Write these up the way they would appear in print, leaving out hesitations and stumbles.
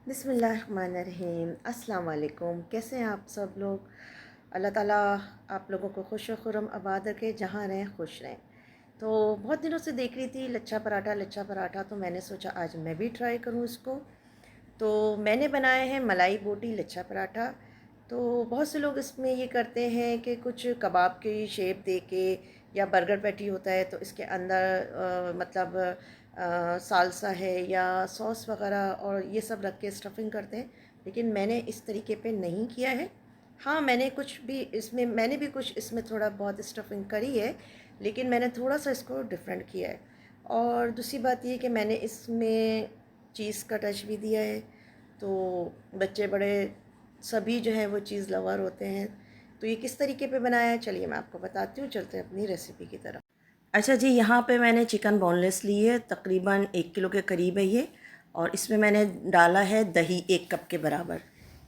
बिस्मिल्लाहिर्रहमानिर्रहीम। अस्सलाम वालेकुम। कैसे हैं आप सब लोग? अल्लाह ताला आप लोगों को खुश व खुर्रम आबाद रखे, जहाँ रहें खुश रहें। तो बहुत दिनों से देख रही थी लच्छा पराठा, तो मैंने सोचा आज मैं भी ट्राई करूँ इसको। तो मैंने बनाया है मलाई बोटी लच्छा पराठा। तो बहुत से लोग इसमें ये करते हैं कि कुछ कबाब की शेप दे के, या बर्गर पैटी होता है तो इसके अंदर मतलब सालसा है या सॉस वगैरह और ये सब रख के स्टफिंग करते हैं। लेकिन मैंने इस तरीके पे नहीं किया है। हाँ, मैंने भी कुछ इसमें थोड़ा बहुत स्टफिंग करी है, लेकिन मैंने थोड़ा सा इसको डिफरेंट किया है। और दूसरी बात ये कि मैंने इसमें चीज़ का टच भी दिया है। तो बच्चे बड़े सभी जो है वो चीज़ लवर होते हैं। तो ये किस तरीके पे बनाया है, चलिए मैं आपको बताती हूँ। चलते हैं अपनी रेसिपी की तरफ। अच्छा जी, यहाँ पे मैंने चिकन बोनलेस ली है, तकरीबन 1 किलो के करीब है ये। और इसमें मैंने डाला है दही 1 कप के बराबर।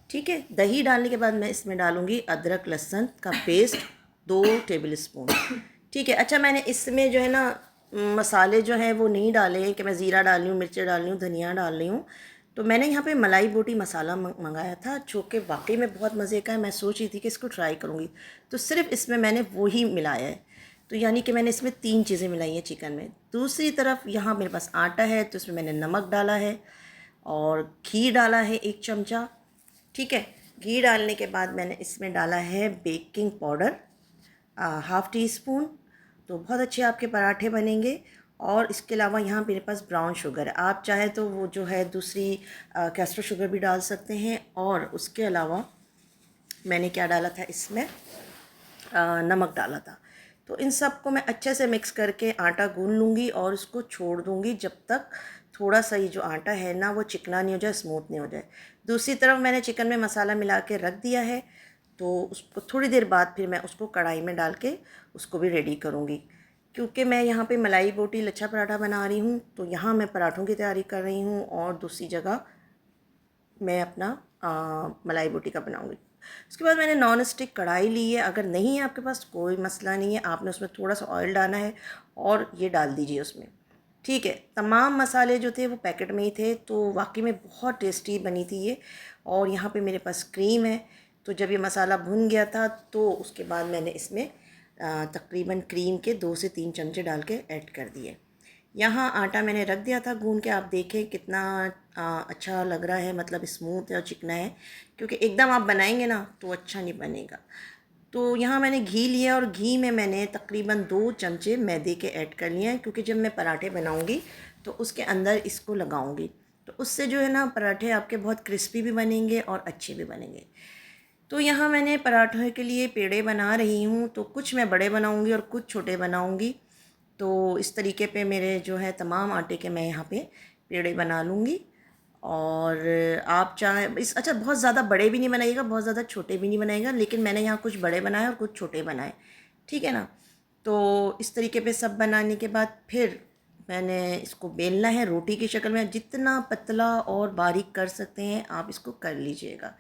ठीक है, दही डालने के बाद मैं इसमें डालूँगी अदरक लहसुन का पेस्ट 2 टेबल स्पून। ठीक है। अच्छा, मैंने इसमें जो है ना मसाले जो हैं वो नहीं डाले हैं कि मैं ज़ीरा डाल रही हूँ, मिर्चें डाल रही हूँ, धनिया डाल रही हूँ। तो मैंने यहाँ पे मलाई बोटी मसाला मंगाया था, जो कि वाकई में बहुत मज़े का है। मैं सोच रही थी कि इसको ट्राई करूँगी, तो सिर्फ इसमें मैंने वो ही मिलाया है। तो यानी कि मैंने इसमें 3 चीज़ें मिलाई हैं चिकन में। दूसरी तरफ यहाँ मेरे पास आटा है, तो इसमें मैंने नमक डाला है और घी डाला है 1 चमचा। ठीक है। घी डालने के बाद मैंने इसमें डाला है बेकिंग पाउडर 1/2 टी स्पून। तो बहुत अच्छे आपके पराठे बनेंगे। और इसके अलावा यहाँ मेरे पास ब्राउन शुगर है, आप चाहे तो वो जो है दूसरी कैस्टर शुगर भी डाल सकते हैं। और उसके अलावा मैंने क्या डाला था इसमें, नमक डाला था। तो इन सब को मैं अच्छे से मिक्स करके आटा गूंद लूँगी और उसको छोड़ दूँगी जब तक थोड़ा सा ये जो आटा है ना वो चिकना नहीं हो जाए, स्मूथ नहीं हो जाए। दूसरी तरफ मैंने चिकन में मसाला मिला के रख दिया है। तो उसको थोड़ी देर बाद फिर मैं उसको कढ़ाई में डाल के उसको भी रेडी करूँगी। क्योंकि मैं यहाँ पे मलाई बोटी लच्छा पराठा बना रही हूँ, तो यहाँ मैं पराठों की तैयारी कर रही हूँ और दूसरी जगह मैं अपना मलाई बोटी का बनाऊँगी। उसके बाद मैंने नॉन स्टिक कढ़ाई ली है। अगर नहीं है आपके पास कोई मसला नहीं है, आपने उसमें थोड़ा सा ऑयल डालना है और ये डाल दीजिए उसमें। ठीक है। तमाम मसाले जो थे वो पैकेट में ही थे, तो वाकई में बहुत टेस्टी बनी थी ये। और यहाँ पे मेरे पास क्रीम है। तो जब ये मसाला भुन गया था तो उसके बाद मैंने इसमें तकरीबन क्रीम के 2 से 3 चमचे डाल के ऐड कर दिए। यहाँ आटा मैंने रख दिया था गूंद के, आप देखें कितना अच्छा लग रहा है, मतलब स्मूथ है और चिकना है। क्योंकि एकदम आप बनाएंगे ना तो अच्छा नहीं बनेगा। तो यहाँ मैंने घी लिया और घी में मैंने तकरीबन 2 चमचे मैदे के ऐड कर लिए हैं, क्योंकि जब मैं पराठे बनाऊँगी तो उसके अंदर इसको लगाऊँगी। तो उससे जो है ना पराठे आपके बहुत क्रिस्पी भी बनेंगे और अच्छे भी बनेंगे। तो यहाँ मैंने पराठों के लिए पेड़े बना रही हूँ, तो कुछ मैं बड़े बनाऊँगी और कुछ छोटे बनाऊँगी। तो इस तरीके पे मेरे जो है तमाम आटे के मैं यहाँ पे पेड़े बना लूँगी। और आप चाहे इस अच्छा बहुत ज़्यादा बड़े भी नहीं बनाइएगा, बहुत ज़्यादा छोटे भी नहीं बनाइएगा, लेकिन मैंने यहाँ कुछ बड़े बनाए और कुछ छोटे बनाए। ठीक है ना। तो इस तरीके पे सब बनाने के बाद फिर मैंने इसको बेलना है रोटी की शक्ल में। जितना पतला और बारीक कर सकते हैं आप इसको कर लीजिएगा।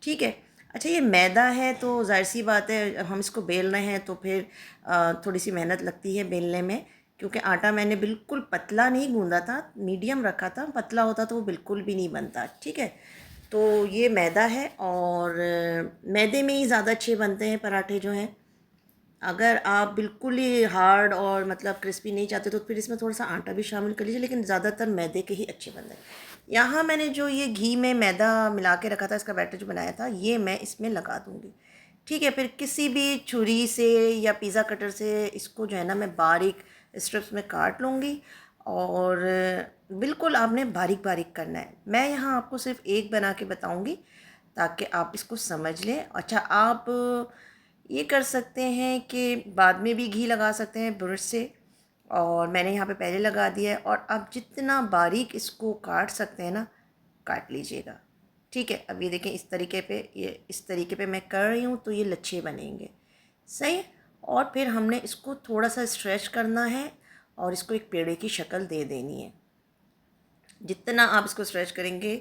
ठीक है। अच्छा, ये मैदा है तो ज़ाहिर सी बात है, अब हम इसको बेल रहे हैं तो फिर थोड़ी सी मेहनत लगती है बेलने में। क्योंकि आटा मैंने बिल्कुल पतला नहीं गूंदा था, मीडियम रखा था। पतला होता तो वो बिल्कुल भी नहीं बनता। ठीक है। तो ये मैदा है और मैदे में ही ज़्यादा अच्छे बनते हैं पराठे जो हैं। अगर आप बिल्कुल ही हार्ड और मतलब क्रिस्पी नहीं चाहते तो फिर इसमें थोड़ा सा आटा भी शामिल कर लीजिए, लेकिन ज़्यादातर मैदे के ही अच्छे बनते हैं। यहाँ मैंने जो ये घी में मैदा मिला के रखा था, इसका बैटर जो बनाया था, ये मैं इसमें लगा दूँगी। ठीक है। फिर किसी भी छुरी से या पिज़्ज़ा कटर से इसको जो है ना मैं बारीक स्ट्रिप्स में काट लूँगी। और बिल्कुल आपने बारीक बारीक करना है। मैं यहाँ आपको सिर्फ एक बना के बताऊँगी ताकि आप इसको समझ लें। अच्छा, आप ये कर सकते हैं कि बाद में भी घी लगा सकते हैं ब्रश से, और मैंने यहाँ पे पहले लगा दिया है। और आप जितना बारीक इसको काट सकते हैं ना काट लीजिएगा। ठीक है। अब ये देखें इस तरीके पे, ये इस तरीके पे मैं कर रही हूँ तो ये लच्छे बनेंगे। सही है। और फिर हमने इसको थोड़ा सा स्ट्रेच करना है और इसको एक पेड़े की शक्ल दे देनी है। जितना आप इसको स्ट्रेच करेंगे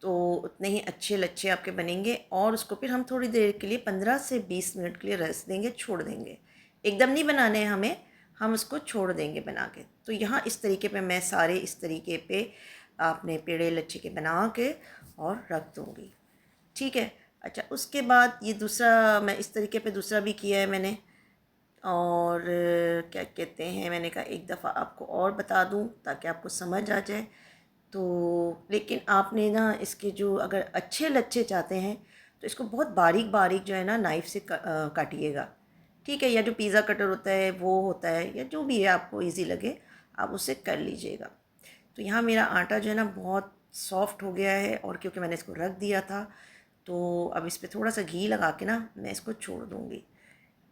तो उतने ही अच्छे लच्छे आपके बनेंगे। और उसको फिर हम थोड़ी देर के लिए 15 से 20 मिनट के लिए रेस्ट देंगे, छोड़ देंगे। एकदम नहीं बनाने हैं हमें, हम उसको छोड़ देंगे बना के। तो यहाँ इस तरीके पे मैं सारे इस तरीके पे आपने पेड़े लच्छे के बना के और रख दूँगी। ठीक है। अच्छा, उसके बाद ये दूसरा मैं इस तरीके पे दूसरा भी किया है मैंने। और क्या कहते हैं, मैंने कहा एक दफ़ा आपको और बता दूं ताकि आपको समझ आ जाए। तो लेकिन आपने ना इसके जो अगर अच्छे लच्छे चाहते हैं तो इसको बहुत बारीक बारीक जो है ना नाइफ़ से काटिएगा। ठीक है, या जो पिज़्ज़ा कटर होता है वो होता है, या जो भी है आपको इजी लगे आप उससे कर लीजिएगा। तो यहाँ मेरा आटा जो है ना बहुत सॉफ्ट हो गया है, और क्योंकि मैंने इसको रख दिया था तो अब इस पर थोड़ा सा घी लगा के ना मैं इसको छोड़ दूँगी।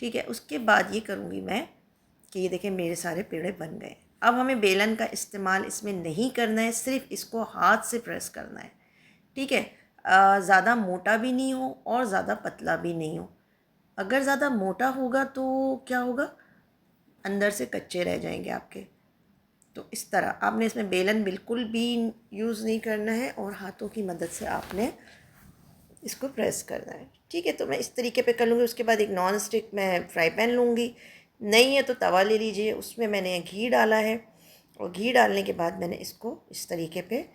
ठीक है, उसके बाद ये करूँगी मैं कि ये देखें मेरे सारे पेड़े बन गए। अब हमें बेलन का इस्तेमाल इसमें नहीं करना है, सिर्फ इसको हाथ से प्रेस करना है। ठीक है, ज़्यादा मोटा भी नहीं हो और ज़्यादा पतला भी नहीं हो। अगर ज़्यादा मोटा होगा तो क्या होगा, अंदर से कच्चे रह जाएंगे आपके। तो इस तरह आपने इसमें बेलन बिल्कुल भी यूज़ नहीं करना है, और हाथों की मदद से आपने इसको प्रेस करना है। ठीक है, तो मैं इस तरीके पे कर लूँगी। उसके बाद एक नॉन स्टिक मैं फ्राई पैन लूँगी, नहीं है तो तवा ले लीजिए, उसमें मैंने घी डाला है, और घी डालने के बाद मैंने इसको इस तरीके पे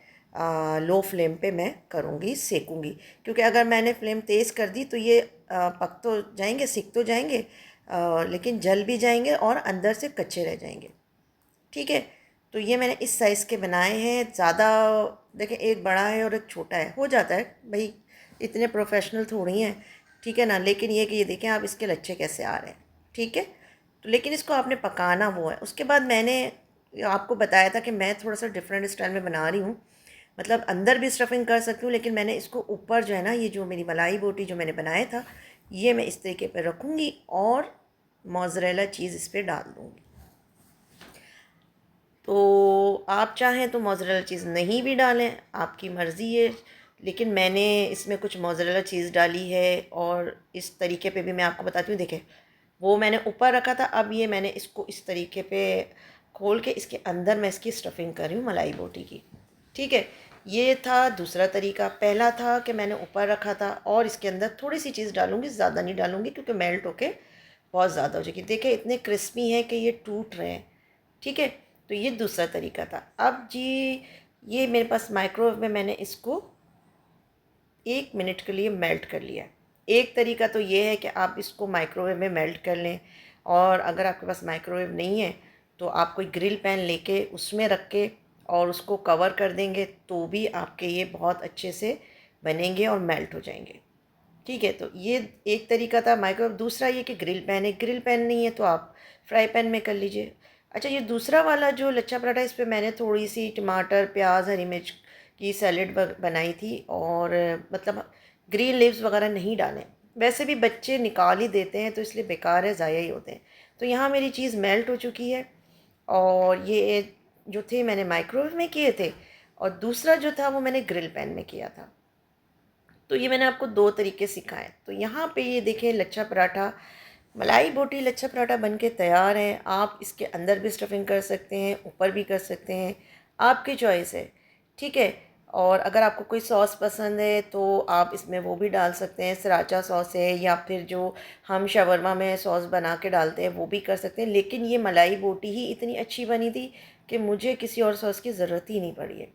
लो फ्लेम पे मैं करूँगी, सेकूँगी। क्योंकि अगर मैंने फ्लेम तेज़ कर दी तो ये पक तो जाएंगे, सिक तो जाएंगे, लेकिन जल भी जाएंगे और अंदर से कच्चे रह जाएंगे। ठीक है, तो ये मैंने इस साइज़ के बनाए हैं। ज़्यादा देखें, एक बड़ा है और एक छोटा है, हो जाता है भाई, इतने प्रोफेशनल थोड़ी हैं। ठीक है ना, लेकिन ये कि ये देखें आप इसके लच्छे कैसे आ रहे हैं। ठीक है, तो लेकिन इसको आपने पकाना वो है। उसके बाद मैंने आपको बताया था कि मैं थोड़ा सा डिफरेंट स्टाइल में बना रही हूँ, मतलब अंदर भी स्टफिंग कर सकती हूँ, लेकिन मैंने इसको ऊपर जो है ना, ये जो मेरी मलाई बोटी जो मैंने बनाया था, ये मैं इस तरीके पर रखूँगी और मोज़रेला चीज़ इस पर डाल दूँगी। तो आप चाहें तो मोज़रेला चीज़ नहीं भी डालें, आपकी मर्ज़ी है, लेकिन मैंने इसमें कुछ मोज़रेला चीज़ डाली है। और इस तरीके पे भी मैं आपको बताती हूँ। देखें, वो मैंने ऊपर रखा था, अब ये मैंने इसको इस तरीके पे खोल के इसके अंदर मैं इसकी स्टफिंग कर रही हूँ मलाई बोटी की। ठीक है, ये था दूसरा तरीका। पहला था कि मैंने ऊपर रखा था और इसके अंदर थोड़ी सी चीज़ डालूँगी, ज़्यादा नहीं डालूँगी क्योंकि मेल्ट होके बहुत ज़्यादा हो जाएगी। देखें इतने क्रिस्पी हैं कि ये टूट रहे हैं। ठीक है, तो ये दूसरा तरीका था। अब जी, ये मेरे पास माइक्रोवेव में मैंने इसको 1 मिनट के लिए मेल्ट कर लिया। एक तरीका तो ये है कि आप इसको माइक्रोवेव में मेल्ट कर लें, और अगर आपके पास माइक्रोवेव नहीं है तो आप कोई ग्रिल पैन लेके उसमें रख के और उसको कवर कर देंगे तो भी आपके ये बहुत अच्छे से बनेंगे और मेल्ट हो जाएंगे। ठीक है, तो ये एक तरीका था माइक्रोवेव। दूसरा ये कि ग्रिल पैन है, ग्रिल पैन नहीं है तो आप फ्राई पैन में कर लीजिए। अच्छा, ये दूसरा वाला जो लच्छा पराठा, इस पे मैंने थोड़ी सी टमाटर, प्याज, हरी मिर्च की सैलेड बनाई थी, और मतलब ग्रीन लीव्स वगैरह नहीं डालें। वैसे भी बच्चे निकाल ही देते हैं तो इसलिए बेकार है, ज़ाया ही होते हैं। तो यहाँ मेरी चीज़ मेल्ट हो चुकी है, और ये जो थे मैंने माइक्रोवेव में किए थे, और दूसरा जो था वो मैंने ग्रिल पैन में किया था। तो ये मैंने आपको 2 तरीके सिखाए। तो यहाँ पे ये देखें, लच्छा पराठा, मलाई बोटी लच्छा पराठा बन के तैयार है। आप इसके अंदर भी स्टफिंग कर सकते हैं, ऊपर भी कर सकते हैं, आपकी चॉइस है। ठीक है, और अगर आपको कोई सॉस पसंद है तो आप इसमें वो भी डाल सकते हैं, सराचा सॉस है, या फिर जो हम शवरमा में सॉस बना के डालते हैं वो भी कर सकते हैं। लेकिन ये मलाई बोटी ही इतनी अच्छी बनी थी कि मुझे किसी और सॉस की ज़रूरत ही नहीं पड़ी है।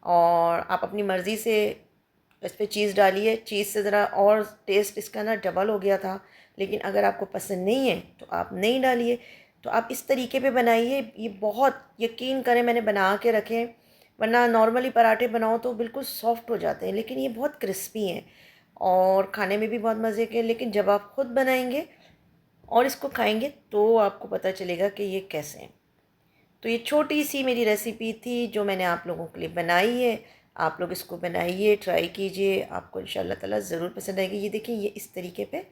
और आप अपनी मर्ज़ी से इस पर चीज़ डालिए, चीज़ से ज़रा और टेस्ट इसका ना डबल हो गया था। लेकिन अगर आपको पसंद नहीं है तो आप नहीं डालिए। तो आप इस तरीके पे बनाइए, ये बहुत, यकीन करें मैंने बना के रखे हैं, वरना नॉर्मली पराठे बनाओ तो बिल्कुल सॉफ्ट हो जाते हैं, लेकिन ये बहुत क्रिस्पी हैं और खाने में भी बहुत मज़े के। लेकिन जब आप ख़ुद बनाएंगे और इसको खाएंगे तो आपको पता चलेगा कि ये कैसे हैं। तो ये छोटी सी मेरी रेसिपी थी जो मैंने आप लोगों के लिए बनाई है। आप लोग इसको बनाइए, ट्राई कीजिए, आपको इंशाल्लाह ताला ज़रूर पसंद आएगी। ये देखिए, ये इस तरीके पे,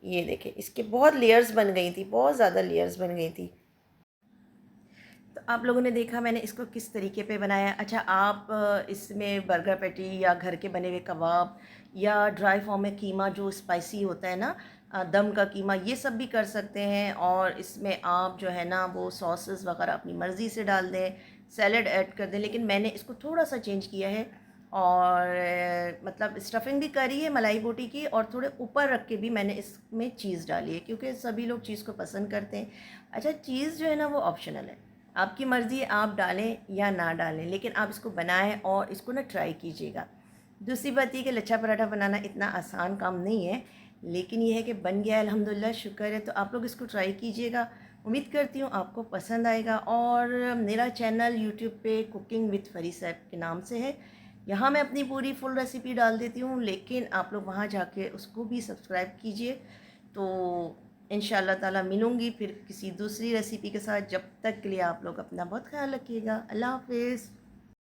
ये देखिए इसके बहुत लेयर्स बन गई थी, बहुत ज़्यादा लेयर्स बन गई थी। तो आप लोगों ने देखा मैंने इसको किस तरीके पे बनाया। अच्छा, आप इसमें बर्गर पैटी या घर के बने हुए कबाब या ड्राई फॉर्म में कीमा जो स्पाइसी होता है ना, दम का कीमा, ये सब भी कर सकते हैं। और इसमें आप जो है ना वो सॉसेस वगैरह अपनी मर्ज़ी से डाल दें, सैलड ऐड कर दें। लेकिन मैंने इसको थोड़ा सा चेंज किया है, और मतलब स्टफिंग भी करी है मलाई बोटी की, और थोड़े ऊपर रख के भी मैंने इसमें चीज़ डाली है, क्योंकि सभी लोग चीज़ को पसंद करते हैं। अच्छा, चीज़ जो है ना वो ऑप्शनल है, आपकी मर्ज़ी है आप डालें या ना डालें, लेकिन आप इसको बनाएं और इसको ना ट्राई कीजिएगा। दूसरी बात ये कि लच्छा पराठा बनाना इतना आसान काम नहीं है, लेकिन ये है कि बन गया है, अल्हम्दुलिल्लाह, शुक्र है। तो आप लोग इसको ट्राई कीजिएगा। उम्मीद करती हूँ आपको पसंद आएगा। और मेरा चैनल यूट्यूब पे कुकिंग विद फरी साहब के नाम से है। यहाँ मैं अपनी पूरी फुल रेसिपी डाल देती हूँ, लेकिन आप लोग वहाँ जाके उसको भी सब्सक्राइब कीजिए। तो इंशाअल्लाह ताला मिलूँगी फिर किसी दूसरी रेसिपी के साथ। जब तक के लिए आप लोग अपना बहुत ख्याल रखिएगा। अल्लाह हाफ़िज़।